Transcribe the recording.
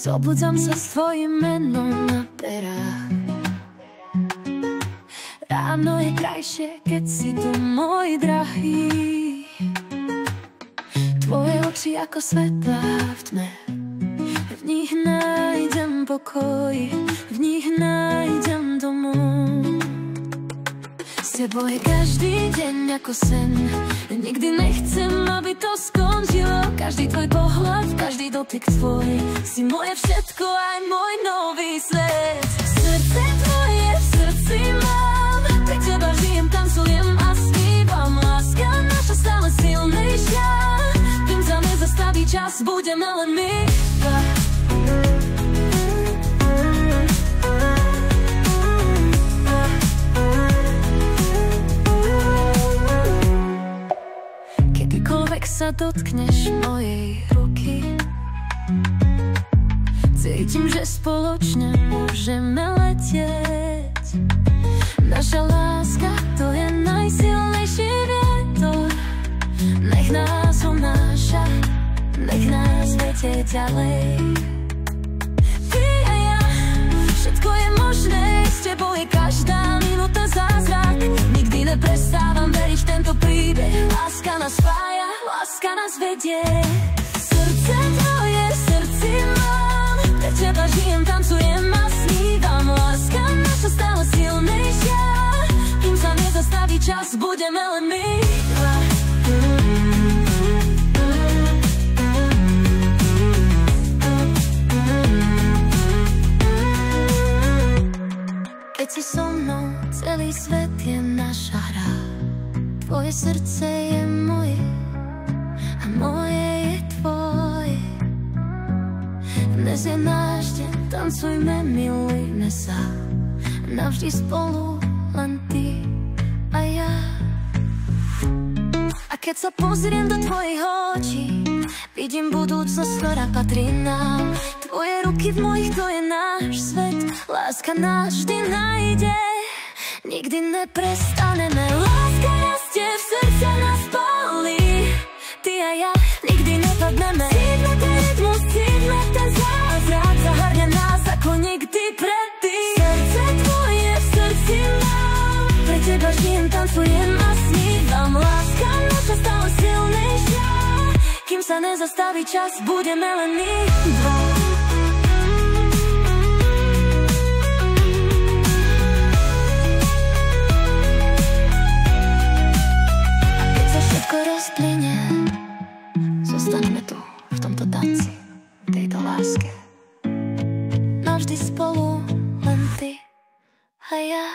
Zobudzam sa s tvojim menom na perách. Ráno je krajšie, keď si tu, môj drahý. Tvoje oči ako svetlá v tme, v nich nájdem pokoj, v nich nájdem domov. S tebou je každý deň ako sen, nikdy nechcem, aby to skončilo. Každý tvoj pohľad, každý dotyk tvoj, si moje všetko, aj môj nový svet. Srdce tvoje v srdci mám, pre teba žijem, tancujem a snívam. Láska naša stále silnejšia, kým sa nezastaví čas, budeme len my dva. Kedykoľvek sa dotkneš mojej ruky, cítim, že spoločne môžeme letieť. Naša láska, to je najsilnejší vietor. Nech nás unáša, nech nás vedie ďalej. Ty a ja, všetko je možné, s tebou je každá minúta zázrak. Nikdy neprestávam veriť v tento príbeh. Láska nás spája, láska nás vedie. Srdce tvoje v srdci mám, pre teba žijem, tancujem a snívam. Láska naša stále silnejšia, kým sa nezastaví čas, budeme len my dva. Keď si so mnou, celý svet je naša hra. Tvoje srdce je moje a moje je tvoje. Dnes je náš deň, tancujme, milujme sa. Navždy spolu, len ty a ja. A keď sa pozriem do tvojich očí, vidím budúcnosť, ktorá patrí nám. Tvoje ruky v mojich, to je náš svet. Láska nás vždy nájde, nikdy neprestaneme. Láska rastie, v srdce nás pálí. Ty a ja nikdy nepadneme. Cítme ten rytmus, cítme ten zázrak. Zahrňa nás ako nikdy predtým. Srdce tvoje v srdci mám, pre teba žijem, tancujem a snívam. Láska naša stále silnejšia, kým sa nezastaví čas, budeme len my dva. Všetko rozplynie, zostaneme tu, v tomto tanci, tejto láske. Navždy spolu, len ty a ja.